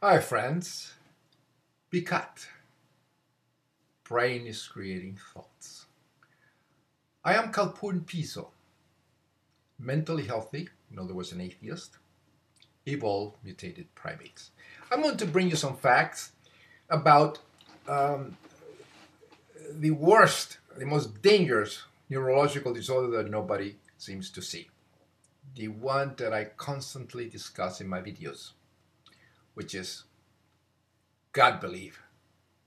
Hi friends, be cut. Brain is creating thoughts. I am Kalpun Piso, mentally healthy, in other words an atheist, evolved mutated primates. I'm going to bring you some facts about um, the worst, the most dangerous neurological disorder that nobody seems to see. The one that I constantly discuss in my videos, which is God belief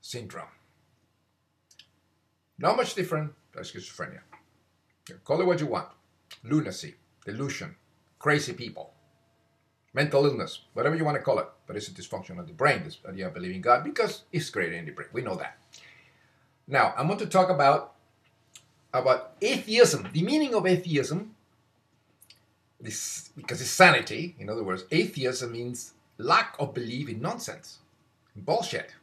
syndrome. Not much different than schizophrenia. Call it what you want. Lunacy, delusion, crazy people, mental illness, whatever you want to call it. But it's a dysfunction of the brain, this idea of believing God, because it's created in the brain. We know that. Now, I'm going to talk about atheism. The meaning of atheism, because it's sanity. In other words, atheism means lack of belief in nonsense, in bullshit.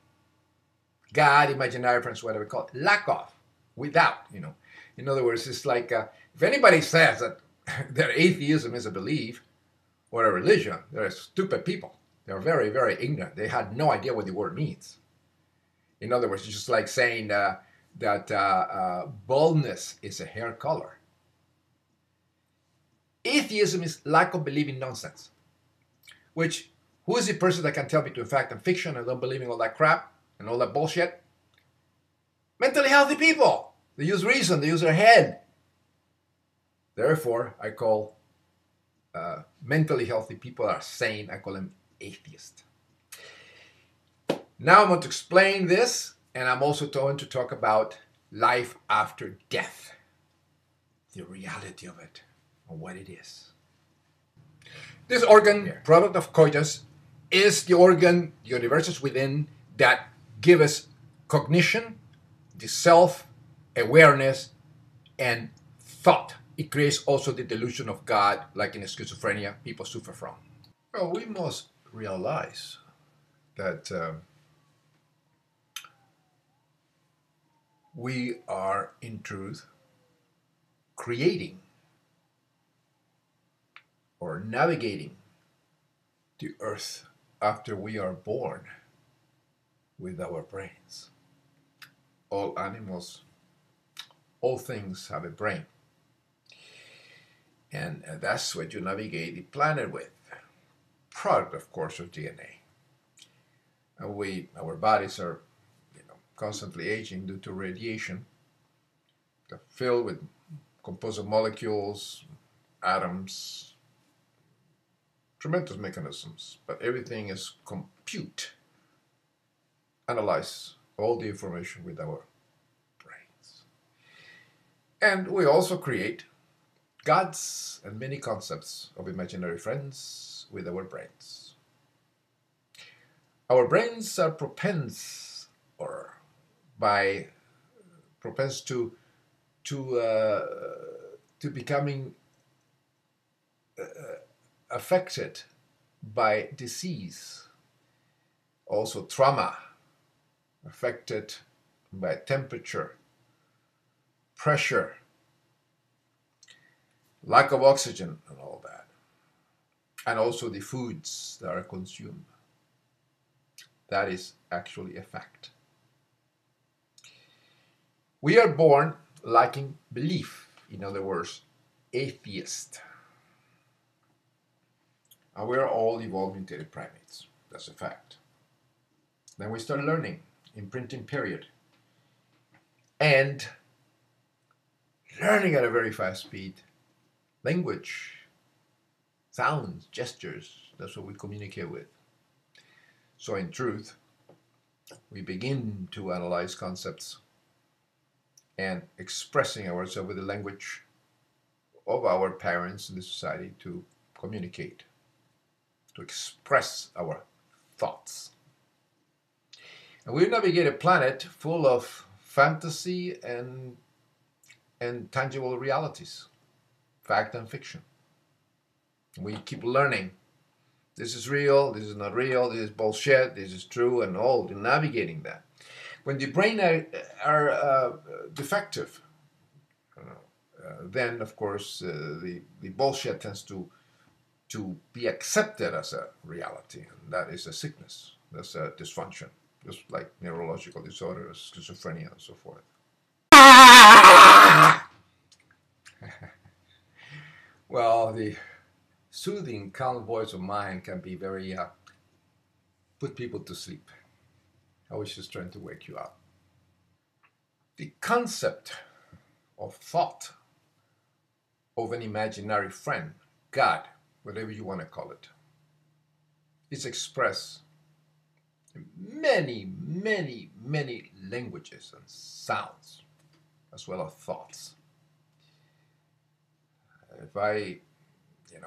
God, imaginary friends, whatever we call it. Lack of, without, In other words, it's like if anybody says that their atheism is a belief or a religion, they're stupid people. They're very, very ignorant. They had no idea what the word means. In other words, it's just like saying that baldness is a hair color. Atheism is lack of belief in nonsense. Which, who is the person that can tell between fact and fiction and don't believe in all that crap and all that bullshit? Mentally healthy people. They use reason. They use their head. Therefore, I call mentally healthy people that are sane, I call them atheists. Now I'm going to explain this, and I'm also going to talk about life after death, the reality of it, and what it is. This organ, product of coitus, is the organ, the universes within, that give us cognition, the self-awareness, and thought. It creates also the delusion of God, like in schizophrenia, people suffer from. Well, we must realize that we are, in truth, creating or navigating the earth after we are born with our brains. All animals, all things have a brain. And that's what you navigate the planet with. Product, of course, of DNA. And our bodies are, constantly aging due to radiation. They're filled with composite molecules, atoms, tremendous mechanisms. But everything is compute, analyze all the information with our brains. And we also create gods and many concepts of imaginary friends with our brains. Our brains are propense to becoming affected by disease, also trauma, affected by temperature, pressure, lack of oxygen, and all that, and also the foods that are consumed. That is actually a fact. We are born lacking belief, in other words, atheist. And we are all evolved mutated primates. That's a fact. Then we start learning, imprinting period, and learning at a very fast speed. Language, sounds, gestures, that's what we communicate with. So in truth, we begin to analyze concepts and expressing ourselves with the language of our parents in the society to communicate, to express our thoughts. And we navigate a planet full of fantasy and tangible realities, fact and fiction. We keep learning. This is real, this is not real, this is bullshit, this is true, and all, navigating that. When the brain are defective, then of course the bullshit tends to be accepted as a reality, and that is a sickness. That's a dysfunction, just like neurological disorders, schizophrenia, and so forth. Well, the soothing, calm voice of mine can be very, put people to sleep. I was just trying to wake you up. The concept of thought of an imaginary friend, God, whatever you want to call it, is expressed in many, many, many languages and sounds, as well as thoughts. If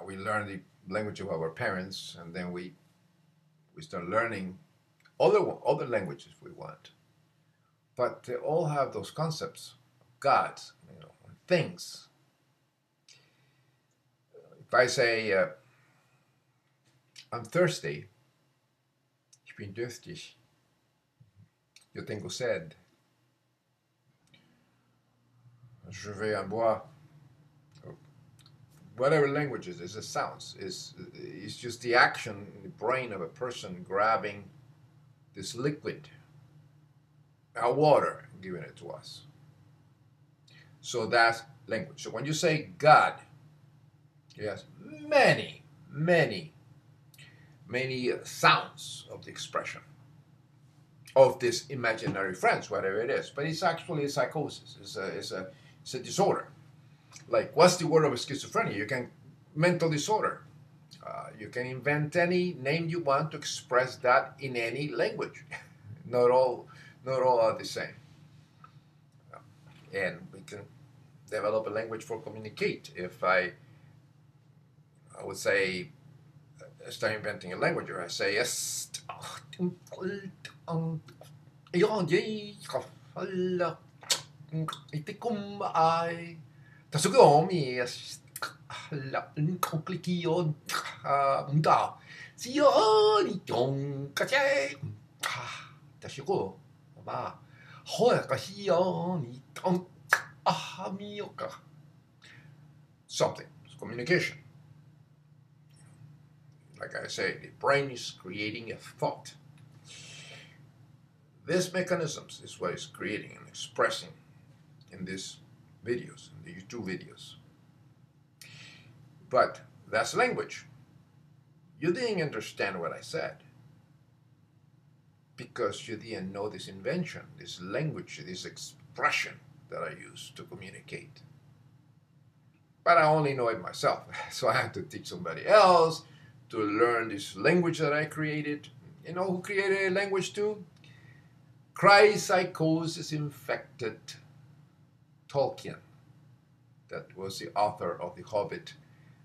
we learn the language of our parents, and then we start learning other languages we want, but they all have those concepts of gods, things. If I say, I'm thirsty, ich bin durstig, yo tengo sed, je vais en boire, whatever languages, it's a sounds. It's just the action in the brain of a person grabbing this liquid, our water, and giving it to us. So that's language. So when you say God, yes, many, many, many sounds of the expression of this imaginary friends, whatever it is. But it's actually a psychosis. It's a disorder. Like, what's the word of schizophrenia? You can mental disorder. You can invent any name you want to express that in any language. Not all are the same. And we can develop a language for communicate. If I would say, start inventing a language, or I say, yes, something. It's communication. Like I say, the brain is creating a thought. These mechanisms is what it's creating and expressing in these videos, in the YouTube videos. But that's language. You didn't understand what I said because you didn't know this invention, this language, this expression that I use to communicate. But I only know it myself, so I have to teach somebody else to learn this language that I created. You know who created a language too? Psychosis infected Tolkien. That was the author of The Hobbit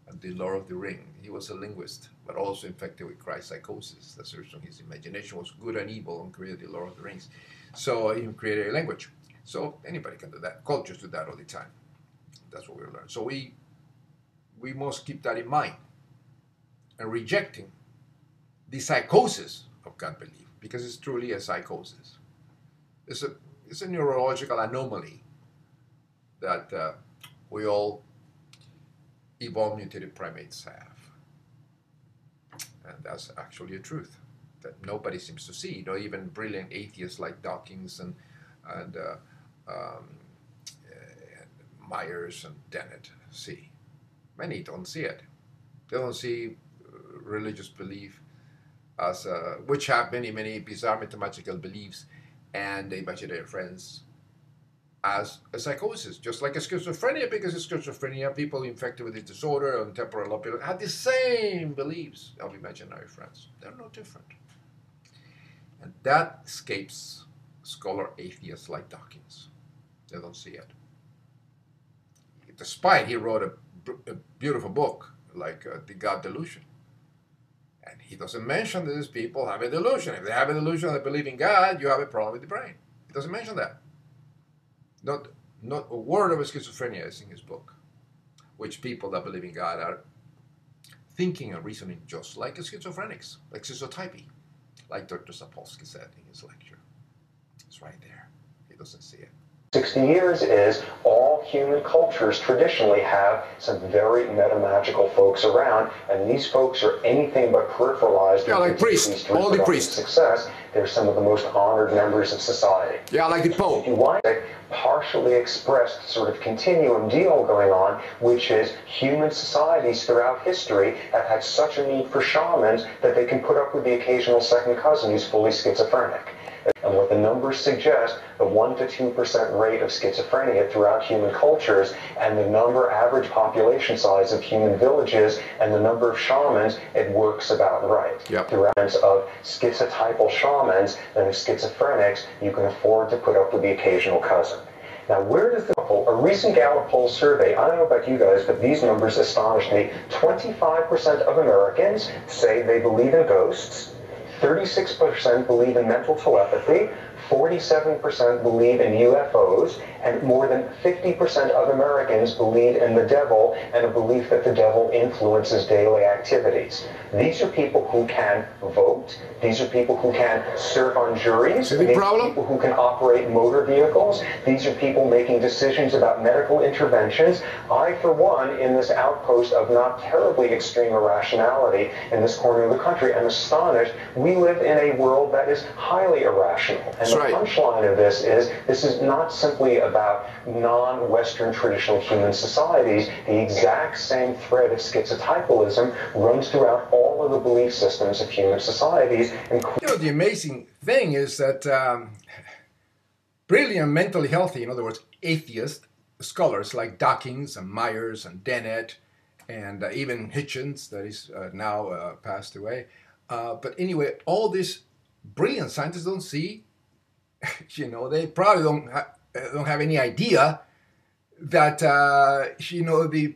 and The Lord of the Ring. He was a linguist, but also infected with psychosis. That's the reason his imagination was good and evil and created The Lord of the Rings. So he created a language. So anybody can do that. Cultures do that all the time. That's what we learn. So we must keep that in mind and rejecting the psychosis of God belief, because it's truly a psychosis. It's a neurological anomaly that we all evolved mutated primates have. And that's actually a truth that nobody seems to see. Even brilliant atheists like Dawkins and Myers and Dennett see. Many don't see it. They don't see religious belief as which have many, many bizarre mathematical beliefs and the imaginary friends as a psychosis, just like a schizophrenia, because schizophrenia, people infected with this disorder and temporal lobe have the same beliefs of imaginary friends. They're no different. And that escapes scholar atheists like Dawkins. They don't see it. Despite he wrote a beautiful book like The God Delusion. And he doesn't mention that these people have a delusion. If they have a delusion that believe in God, you have a problem with the brain. He doesn't mention that. Not a word of schizophrenia is in his book, which people that believe in God are thinking and reasoning just like schizophrenics, like schizotypy, like Dr. Sapolsky said in his lecture. It's right there. He doesn't see it. 60 years is all human cultures traditionally have some very metamagical folks around, and these folks are anything but peripheralized. Yeah, like priests, all the priests. Success. They're some of the most honored members of society. Yeah, like the Pope. If you want a partially expressed sort of continuum deal going on, which is human societies throughout history have had such a need for shamans that they can put up with the occasional second cousin who's fully schizophrenic. And what the numbers suggest, the 1 to 2% rate of schizophrenia throughout human cultures, and the average population size of human villages, and the number of shamans, it works about right. Yep. Throughout of schizotypal shamans and of schizophrenics, you can afford to put up with the occasional cousin. Now, where does a recent Gallup poll survey, I don't know about you guys, but these numbers astonished me. 25% of Americans say they believe in ghosts. 36% believe in mental telepathy, 47% believe in UFOs, and more than 50% of Americans believe in the devil and a belief that the devil influences daily activities. These are people who can vote. These are people who can serve on juries. Any problem? People who can operate motor vehicles. These are people making decisions about medical interventions. I, for one, in this outpost of not terribly extreme irrationality in this corner of the country, am astonished. We live in a world that is highly irrational. And the punchline of this is not simply about non-Western traditional human societies. The exact same thread of schizotypalism runs throughout all of the belief systems of human societies. You know, the amazing thing is that brilliant, mentally healthy, in other words, atheist scholars like Dawkins and Myers and Dennett and even Hitchens, that is now passed away. But anyway, all these brilliant scientists don't see, you know, they probably don't have any idea that, you know, they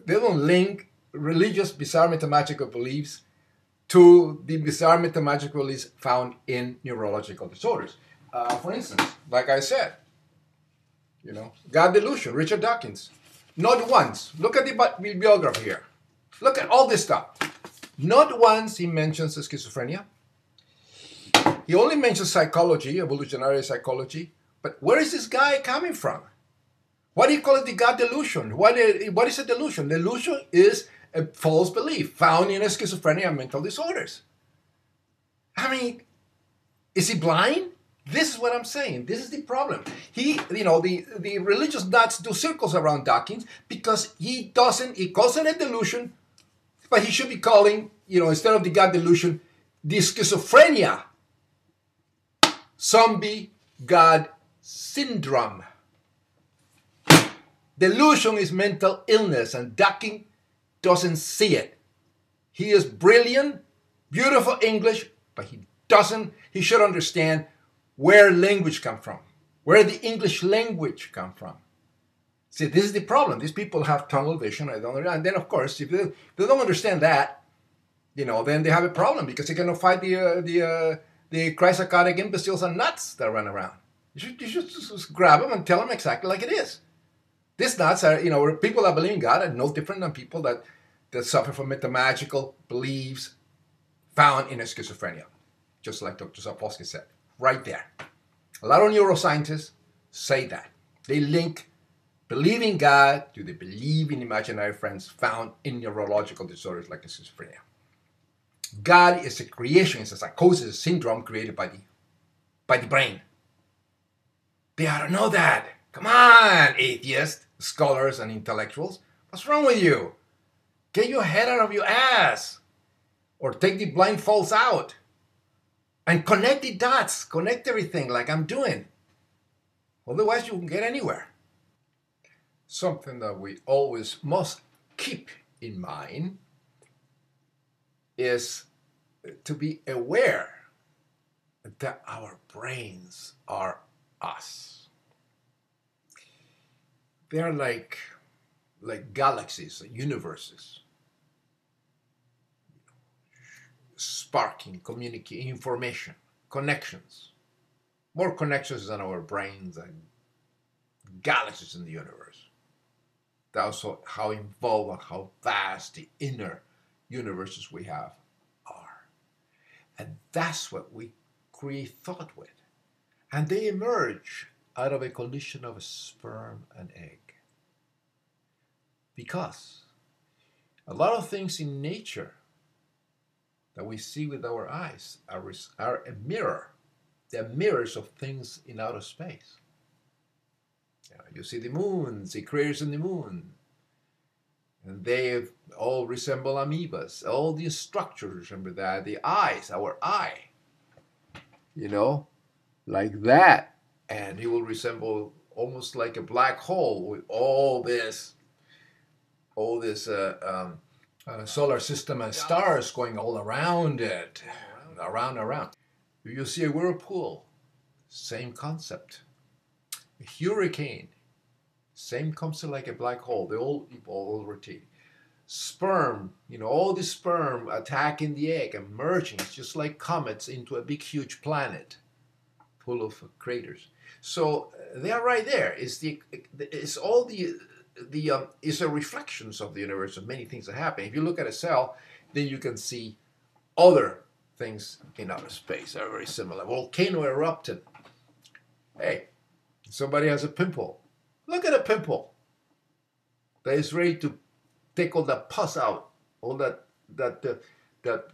don't link religious bizarre mathematical beliefs to the bizarre mathematical beliefs found in neurological disorders. For instance, like I said, you know, God delusion, Richard Dawkins. Not once. Look at the bibliography here. Look at all this stuff. Not once he mentions schizophrenia. He only mentions psychology, evolutionary psychology. But where is this guy coming from? Why do you call it the God delusion? What is a delusion? Delusion is a false belief found in schizophrenia and mental disorders. I mean, is he blind? This is what I'm saying. This is the problem. He, you know, the religious nuts do circles around Dawkins because he calls it a delusion, but he should be calling, you know, instead of the God delusion, the schizophrenia zombie God syndrome. Delusion is mental illness, and Dawkins doesn't see it. He is brilliant, beautiful English, but he should understand where language comes from, where the English language comes from. See, this is the problem. These people have tunnel vision. And then, of course, if they don't understand that, you know, then they have a problem because they cannot fight the chrysocodic imbeciles and nuts that run around. You should just grab them and tell them exactly like it is. These nuts are, you know, people that believe in God are no different than people that suffer from mathematical beliefs found in schizophrenia, just like Dr. Sapolsky said, right there. A lot of neuroscientists say that. They link believing God to the believing imaginary friends found in neurological disorders like schizophrenia. God is a creation, it's a psychosis, a syndrome created by the brain. They ought to know that. Come on, atheists, scholars, and intellectuals. What's wrong with you? Get your head out of your ass. Or take the blindfolds out. And connect the dots. Connect everything like I'm doing. Otherwise, you won't get anywhere. Something that we always must keep in mind is to be aware that our brains are us. They're like galaxies, universes, sparking, communicating information, connections. More connections than our brains and galaxies in the universe. That's how involved and how vast the inner universes we have are. And that's what we create thought with. And they emerge out of a collision of a sperm and egg. Because a lot of things in nature that we see with our eyes are a mirror. They're mirrors of things in outer space. You see the moon, see craters in the moon, and they all resemble amoebas. All these structures, remember that? The eyes, our eye, like that. And it will resemble almost like a black hole with all this solar system and stars going all around it, around. You see a whirlpool, same concept. A hurricane, same concept like a black hole. They all rotate. Sperm, all the sperm attacking the egg and merging. It's just like comets into a big, huge planet full of craters. So they are right there. It's a reflections of the universe of many things that happen. If you look at a cell, then you can see other things in outer space that are very similar. Volcano erupted. Hey, somebody has a pimple. Look at a pimple that is ready to take all that pus out, all that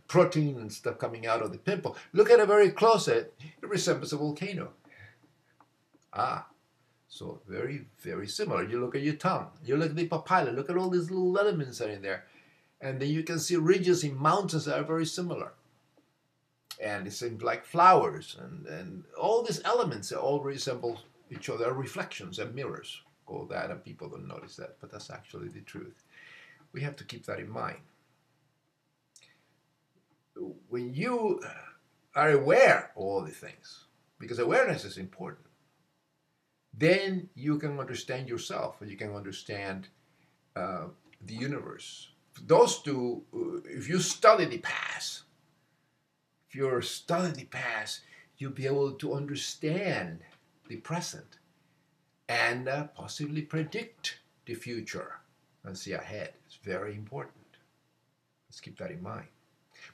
protein and stuff coming out of the pimple. Look at it very close. It resembles a volcano. So very, very similar. You look at your tongue. You look at the papilla. Look at all these little elements that are in there. And then you can see ridges in mountains that are very similar. And it seems like flowers. And all these elements, they all resemble each other, reflections and mirrors. All that, and people don't notice that. But that's actually the truth. We have to keep that in mind. When you are aware of all these things, because awareness is important, then you can understand yourself, and you can understand the universe. Those two, if you study the past, you'll be able to understand the present and possibly predict the future and see ahead. It's very important. Let's keep that in mind.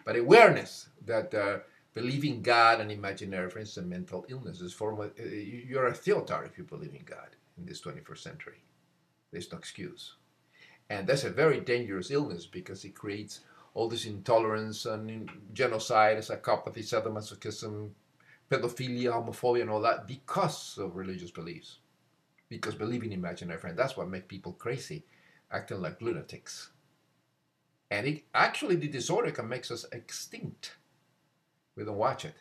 But awareness that believing God and imaginary, for instance, mental illnesses, you're a theotard if you believe in God in this 21st century. There's no excuse. And that's a very dangerous illness because it creates all this intolerance and genocide, psychopathy, sadomasochism, pedophilia, homophobia, and all that because of religious beliefs. Because believing in imaginary friends, that's what makes people crazy, acting like lunatics. And the disorder can make us extinct. We don't watch it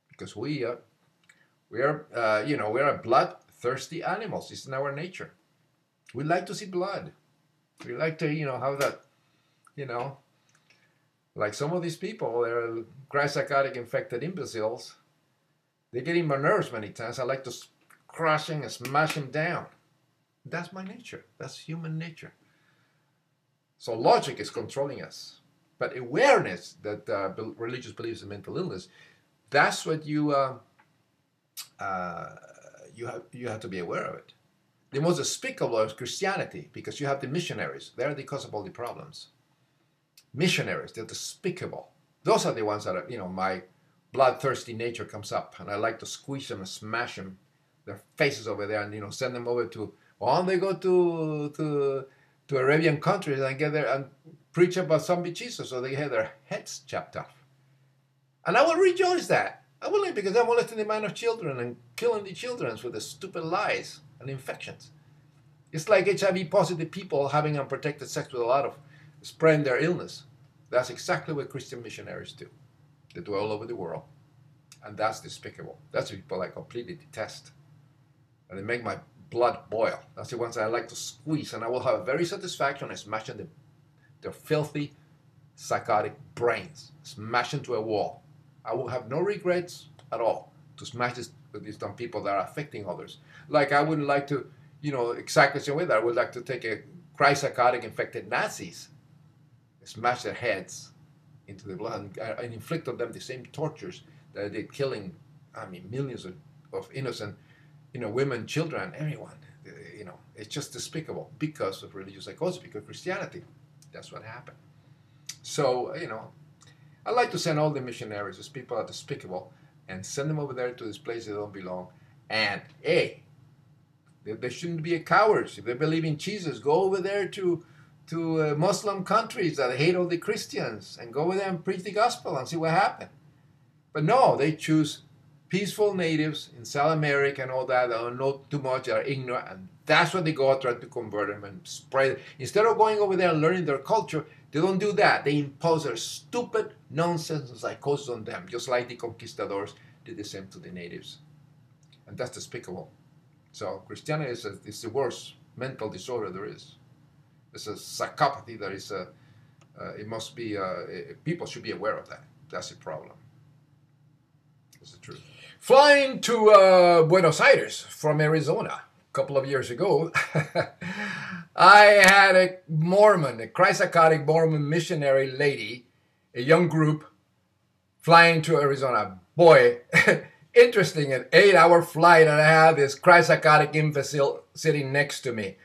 because we are bloodthirsty animals. It's in our nature. We like to see blood. We like to have that, like some of these people, they're cry-psychotic infected imbeciles. They get in my nerves many times. I like to crush and smash them down. That's my nature. That's human nature. So logic is controlling us. But awareness that religious beliefs in mental illness, that's what you have to be aware of it. The most despicable is Christianity, because you have the missionaries. They're the cause of all the problems. Missionaries, they're despicable. Those are the ones that are, my bloodthirsty nature comes up, and I like to squeeze them and smash them, their faces over there, and send them over to. Well, they go to Arabian countries and get there and preach about zombie Jesus, so they have their heads chopped off. And I will rejoice that. I will, because I'm molesting the mind of children and killing the children with the stupid lies and infections. It's like HIV positive people having unprotected sex with a lot of spreading their illness. That's exactly what Christian missionaries do. They do all over the world. And that's despicable. That's the people I completely detest. And they make my blood boil. That's the ones I like to squeeze. And I will have very satisfaction in smashing their filthy, psychotic brains. Smash into a wall. I will have no regrets at all to smash these dumb people that are affecting others. Like I wouldn't like to, exactly the same way that I would like to take a cry-psychotic infected Nazis, smash their heads into the blood and inflict on them the same tortures that I did, killing, millions of innocent, women, children, everyone. It's just despicable because of religious psychosis, because of Christianity. That's what happened. So, I like to send all the missionaries, these people are despicable, and send them over there to this place they don't belong, And hey, they shouldn't be cowards. If they believe in Jesus, go over there to Muslim countries that hate all the Christians and go over there and preach the gospel and see what happens. But no, they choose peaceful natives in South America and all that don't know too much, are ignorant, and that's what they go out try to convert them and spread it. Instead of going over there and learning their culture, they don't do that. They impose their stupid nonsense and psychosis on them, just like the conquistadors did the same to the natives. And that's despicable. So Christianity is the worst mental disorder there is. It's a psychopathy that is it must be, people should be aware of that. That's the problem. That's the truth. Flying to Buenos Aires from Arizona a couple of years ago, I had a Mormon, a Christ-psychotic Mormon missionary lady, a young group, flying to Arizona. Boy, interesting, an 8-hour flight, and I had this Christ-psychotic imbecile sitting next to me.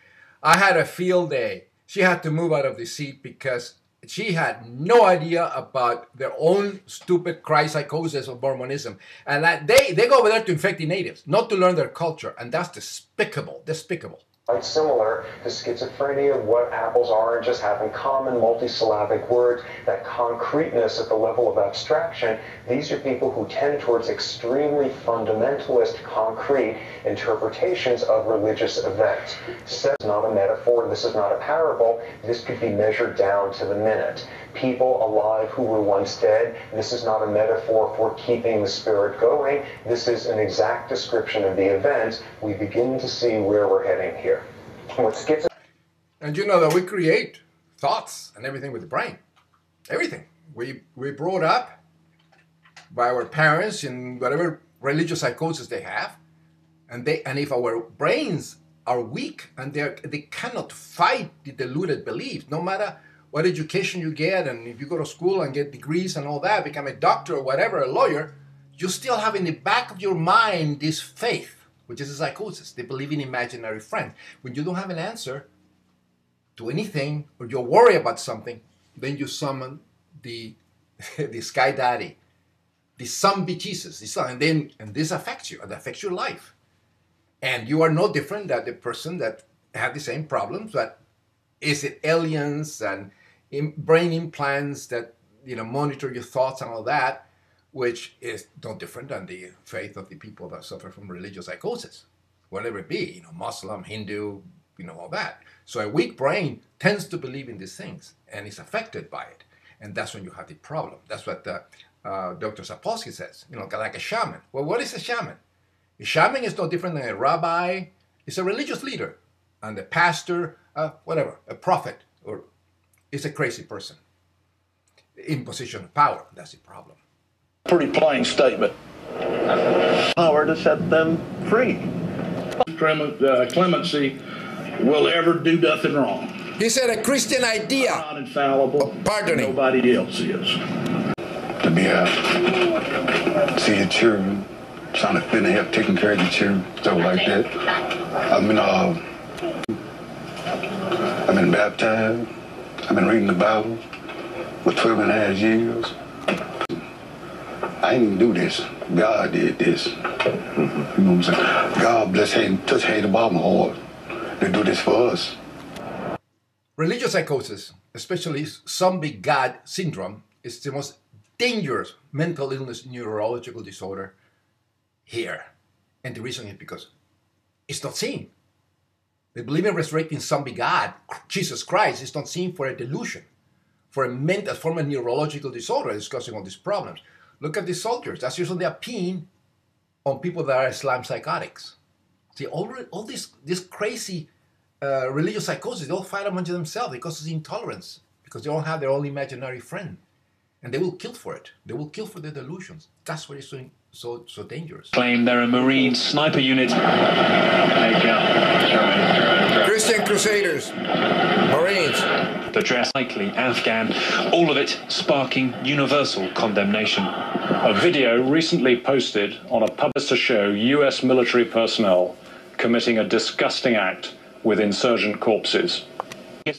I had a field day. She had to move out of the seat because she had no idea about their own stupid Christ psychosis of Mormonism. And that they go over there to infect the natives, not to learn their culture. And that's despicable, despicable. Quite similar to schizophrenia, what apples, oranges have in common, multisyllabic words, that concreteness at the level of abstraction. These are people who tend towards extremely fundamentalist, concrete interpretations of religious events. This is not a metaphor, this is not a parable, this could be measured down to the minute. People alive who were once dead, this is not a metaphor for keeping the spirit going, this is an exact description of the event. We begin to see where we're heading here. And you know that we create thoughts and everything with the brain. Everything. We brought up by our parents in whatever religious psychosis they have, and if our brains are weak and they cannot fight the deluded beliefs, no matter what education you get, and if you go to school and get degrees and all that, become a doctor or whatever, a lawyer, you still have in the back of your mind this faith, which is a psychosis. They believe in imaginary friends. When you don't have an answer to anything, or you're worried about something, then you summon the sky daddy, the zombie Jesus, and this affects you, it affects your life. And you are no different than the person that had the same problems, but is it aliens and brain implants that monitor your thoughts and all that, which is no different than the faith of the people that suffer from religious psychosis, whatever it be, Muslim, Hindu, all that. So a weak brain tends to believe in these things and is affected by it. And that's when you have the problem. That's what Dr. Sapolsky says, like a shaman. Well, what is a shaman? A shaman is no different than a rabbi. It's a religious leader. And a pastor, whatever, a prophet, or is a crazy person in position of power. That's the problem. Pretty plain statement. Power to set them free. Clemency will ever do nothing wrong. He said a Christian idea. Not infallible. Pardoning. Nobody else is. To be see the children, trying to fit and help taking care of the children, stuff like that. I've been baptized. I've been reading the Bible for 12 and a half years. I didn't even do this. God did this. You know what I'm saying? God bless him, touch hate about my heart. They do this for us. Religious psychosis, especially zombie God syndrome, is the most dangerous mental illness neurological disorder here. And the reason is because it's not seen. They believe in resurrecting zombie God, Jesus Christ, is not seen for a delusion, for a mental, form of neurological disorder discussing all these problems. Look at the soldiers. That's usually a pin on people that are Islam psychotics. See, all this crazy religious psychosis, they all fight among themselves because it's intolerance, because they don't have their own imaginary friend. And they will kill for it. They will kill for their delusions. That's what is so dangerous. Claim they're a Marine sniper unit. Christian Crusaders, Marines. The dress likely Afghan, all of it sparking universal condemnation. A video recently posted on a published to show U.S. military personnel committing a disgusting act with insurgent corpses.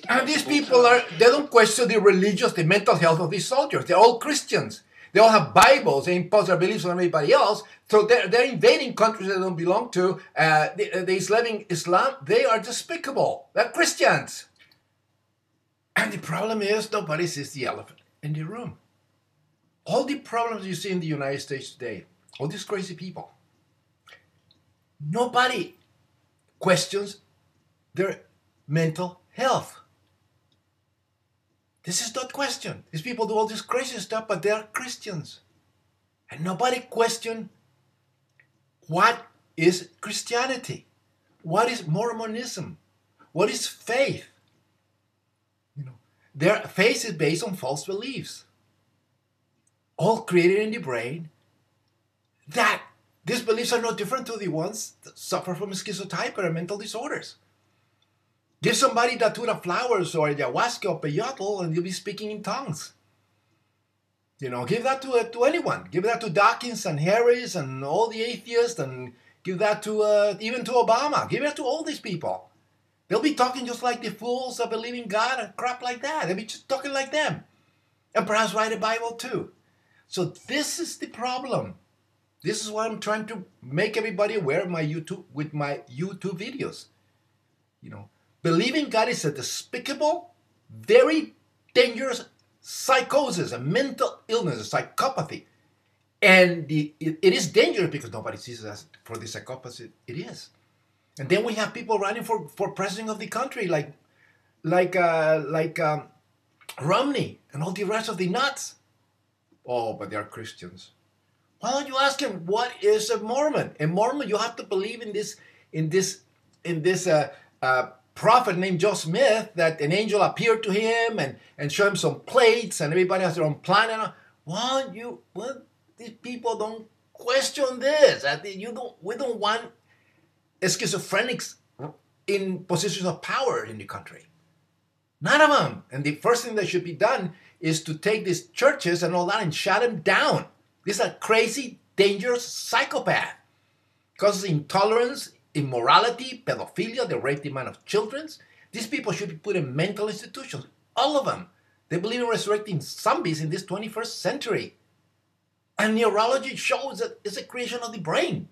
And these people they don't question the mental health of these soldiers. They're all Christians. They all have Bibles. They impose their beliefs on everybody else. So they're invading countries they don't belong to. The Islam, they are despicable. They're Christians. And the problem is nobody sees the elephant in the room. All the problems you see in the United States today, all these crazy people, nobody questions their mental health. This is not questioned. These people do all this crazy stuff, but they are Christians. And nobody questions what is Christianity, what is Mormonism, what is faith. Their faith is based on false beliefs, all created in the brain, that these beliefs are no different to the ones that suffer from schizotypy or mental disorders. Give somebody datura flowers or ayahuasca or peyote and you'll be speaking in tongues. Give that to anyone. Give that to Dawkins and Harris and all the atheists, and give that to even to Obama. Give that to all these people. They'll be talking just like the fools that believe in God and crap like that. They'll be just talking like them. And perhaps write a Bible too. So this is the problem. This is what I'm trying to make everybody aware of with my YouTube videos. Believing God is a despicable, very dangerous psychosis, a mental illness, a psychopathy. And it is dangerous because nobody sees it as for the psychopathy it is. And then we have people running for president of the country like Romney and all the rest of the nuts. Oh, but they are Christians. Why don't you ask him what is a Mormon? A Mormon, you have to believe in this prophet named Joe Smith, that an angel appeared to him and showed him some plates, and everybody has their own planet. These people don't question this. We don't want schizophrenics in positions of power in the country. None of them. And the first thing that should be done is to take these churches and all that and shut them down. These are crazy, dangerous psychopaths. Causes intolerance, immorality, pedophilia. They rape the mind of children. These people should be put in mental institutions. All of them. They believe in resurrecting zombies in this 21st century. And neurology shows that it's a creation of the brain.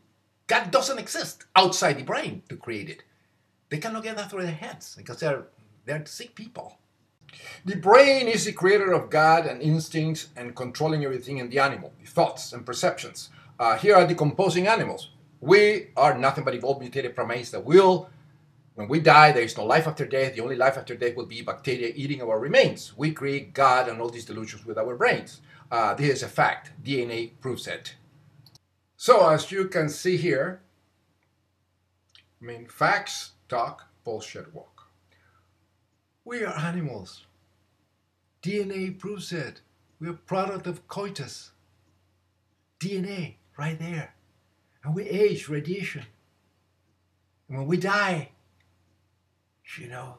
God doesn't exist outside the brain to create it. They cannot get that through their heads because they're sick people. The brain is the creator of God and instincts and controlling everything in the animal, the thoughts and perceptions. Here are decomposing animals. We are nothing but evolved mutated primates that will, when we die, there is no life after death. The only life after death will be bacteria eating our remains. We create God and all these delusions with our brains. This is a fact. DNA proves it. So as you can see here, facts talk, bullshit walk. We are animals. DNA proves it. We are a product of coitus. DNA, right there. And we age, radiation. And when we die,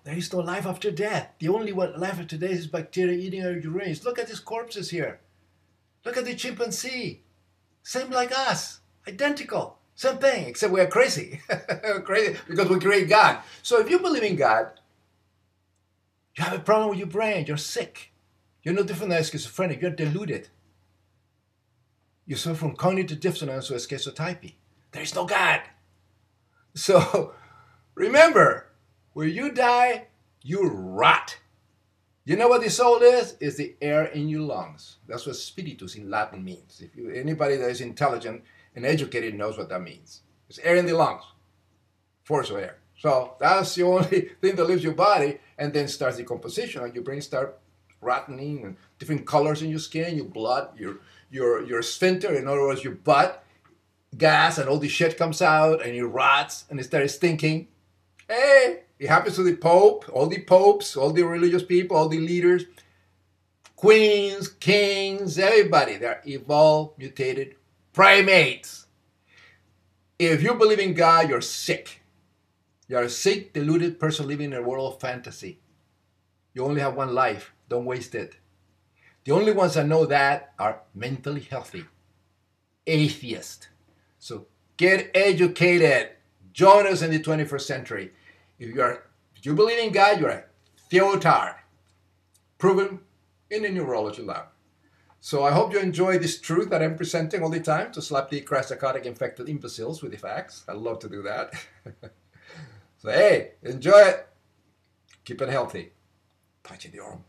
there is no life after death. The only life after death is bacteria eating our urines. Look at these corpses here. Look at the chimpanzee. Same like us. Identical. Same thing, except we are crazy. Crazy because we create God. So if you believe in God, you have a problem with your brain. You're sick. You're no different than a schizophrenic. You're deluded. You suffer from cognitive dissonance or schizotypy. There is no God. So remember, when you die, you rot. You know what the soul is? It's the air in your lungs. That's what spiritus in Latin means. Anybody that is intelligent and educated knows what that means. It's air in the lungs. Force of air. So that's the only thing that leaves your body, and then starts decomposition, and your brain starts rotting, and different colors in your skin, your blood, your sphincter, in other words, your butt, gas, and all this shit comes out, and it rots, and it starts stinking. Hey, it happens to the Pope, all the popes, all the religious people, all the leaders, queens, kings, everybody. They're evolved, mutated primates. If you believe in God, you're sick. You're a sick, deluded person living in a world of fantasy. You only have one life. Don't waste it. The only ones that know that are mentally healthy, atheists. So get educated. Join us in the 21st century. If you believe in God, you're a theotard, proven in a neurology lab. So I hope you enjoy this truth that I'm presenting all the time to slap the crass-psychotic infected imbeciles with the facts. I love to do that. So hey, enjoy it. Keep it healthy. Touch in the arm.